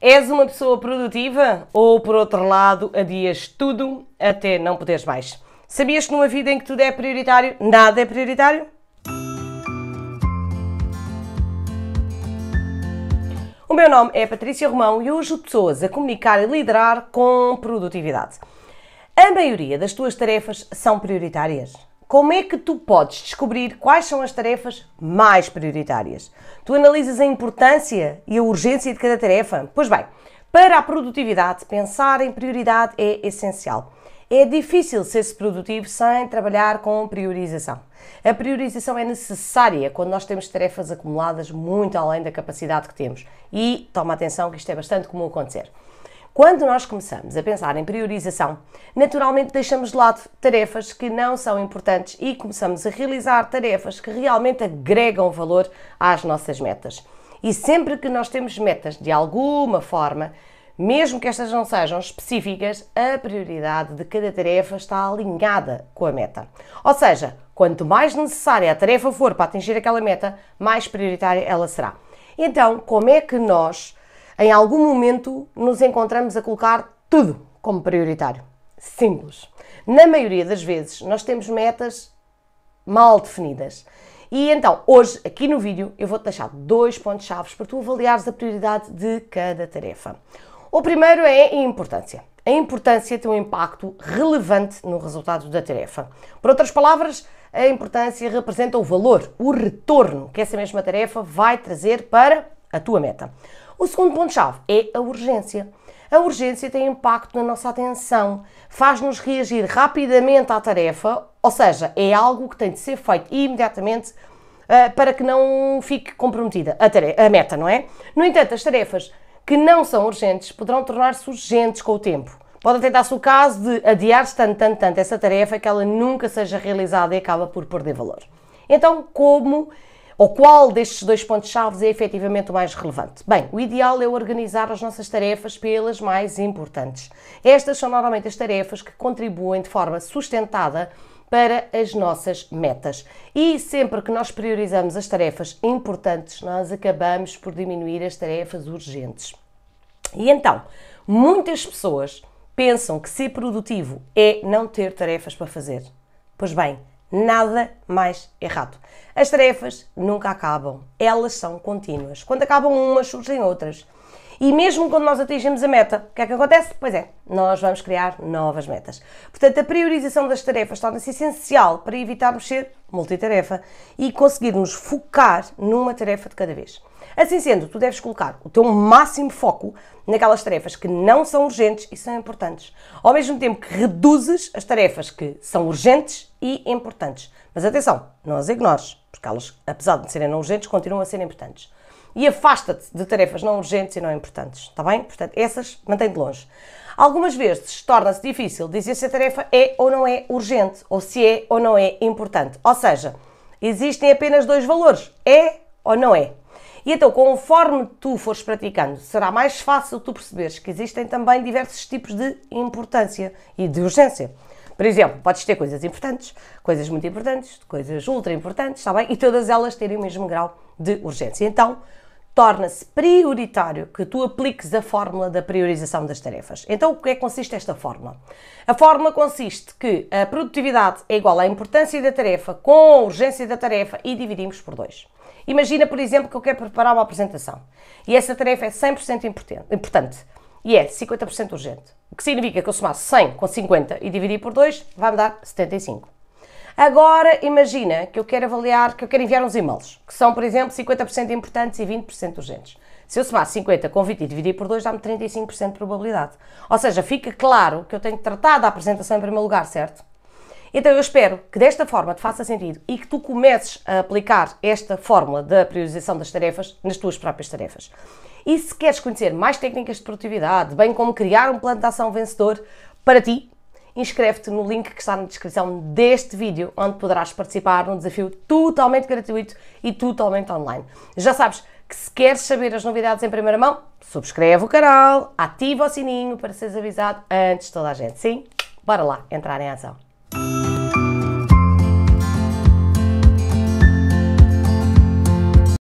És uma pessoa produtiva ou, por outro lado, adias tudo até não poderes mais? Sabias que numa vida em que tudo é prioritário, nada é prioritário? O meu nome é Patrícia Romão e eu ajudo pessoas a comunicar e liderar com produtividade. A maioria das tuas tarefas são prioritárias. Como é que tu podes descobrir quais são as tarefas mais prioritárias? Tu analisas a importância e a urgência de cada tarefa? Pois bem, para a produtividade, pensar em prioridade é essencial. É difícil ser-se produtivo sem trabalhar com priorização. A priorização é necessária quando nós temos tarefas acumuladas muito além da capacidade que temos. E toma atenção que isto é bastante comum acontecer. Quando nós começamos a pensar em priorização, naturalmente deixamos de lado tarefas que não são importantes e começamos a realizar tarefas que realmente agregam valor às nossas metas. E sempre que nós temos metas de alguma forma, mesmo que estas não sejam específicas, a prioridade de cada tarefa está alinhada com a meta. Ou seja, quanto mais necessária a tarefa for para atingir aquela meta, mais prioritária ela será. Então, como é que nós, em algum momento, nos encontramos a colocar tudo como prioritário? Simples. Na maioria das vezes, nós temos metas mal definidas. E então, hoje, aqui no vídeo, eu vou-te deixar 2 pontos-chave para tu avaliares a prioridade de cada tarefa. O primeiro é a importância. A importância tem um impacto relevante no resultado da tarefa. Por outras palavras, a importância representa o valor, o retorno que essa mesma tarefa vai trazer para a tua meta. O segundo ponto-chave é a urgência. A urgência tem impacto na nossa atenção, faz-nos reagir rapidamente à tarefa, ou seja, é algo que tem de ser feito imediatamente para que não fique comprometida a meta, não é? No entanto, as tarefas que não são urgentes poderão tornar-se urgentes com o tempo. Pode até dar-se o caso de adiar-se tanto essa tarefa que ela nunca seja realizada e acaba por perder valor. Então, qual destes 2 pontos-chave é efetivamente o mais relevante? Bem, o ideal é organizar as nossas tarefas pelas mais importantes. Estas são normalmente as tarefas que contribuem de forma sustentada para as nossas metas. E sempre que nós priorizamos as tarefas importantes, nós acabamos por diminuir as tarefas urgentes. E então, muitas pessoas pensam que ser produtivo é não ter tarefas para fazer. Pois bem, nada mais errado. As tarefas nunca acabam, elas são contínuas. Quando acabam umas, surgem outras. E mesmo quando nós atingimos a meta, o que é que acontece? Pois é, nós vamos criar novas metas. Portanto, a priorização das tarefas torna-se essencial para evitarmos ser multitarefa e conseguirmos focar numa tarefa de cada vez. Assim sendo, tu deves colocar o teu máximo foco naquelas tarefas que não são urgentes e são importantes, ao mesmo tempo que reduzes as tarefas que são urgentes e importantes. Mas atenção, não as ignores, porque elas, apesar de serem não urgentes, continuam a ser importantes. E afasta-te de tarefas não urgentes e não importantes, está bem? Portanto, essas mantém-te longe. Algumas vezes torna-se difícil dizer se a tarefa é ou não é urgente, ou se é ou não é importante. Ou seja, existem apenas 2 valores, é ou não é. E então, conforme tu fores praticando, será mais fácil tu perceberes que existem também diversos tipos de importância e de urgência. Por exemplo, podes ter coisas importantes, coisas muito importantes, coisas ultra importantes, está bem? E todas elas terem o mesmo grau de urgência. Então, torna-se prioritário que tu apliques a fórmula da priorização das tarefas. Então, o que é que consiste esta fórmula? A fórmula consiste que a produtividade é igual à importância da tarefa com a urgência da tarefa e dividimos por 2. Imagina, por exemplo, que eu quero preparar uma apresentação e essa tarefa é 100% importante e é 50% urgente. O que significa que eu somar 100 com 50 e dividir por 2 vai-me dar 75. Agora, imagina que eu quero enviar uns e-mails, que são, por exemplo, 50% importantes e 20% urgentes. Se eu somar 50 com 20 e dividir por 2, dá-me 35% de probabilidade. Ou seja, fica claro que eu tenho que tratar da apresentação em primeiro lugar, certo? Então eu espero que desta forma te faça sentido e que tu comeces a aplicar esta fórmula da priorização das tarefas nas tuas próprias tarefas. E se queres conhecer mais técnicas de produtividade, bem como criar um plano de ação vencedor para ti, inscreve-te no link que está na descrição deste vídeo, onde poderás participar num desafio totalmente gratuito e totalmente online. Já sabes que se queres saber as novidades em primeira mão, subscreve o canal, ativa o sininho para seres avisado antes de toda a gente. Sim? Bora lá entrar em ação.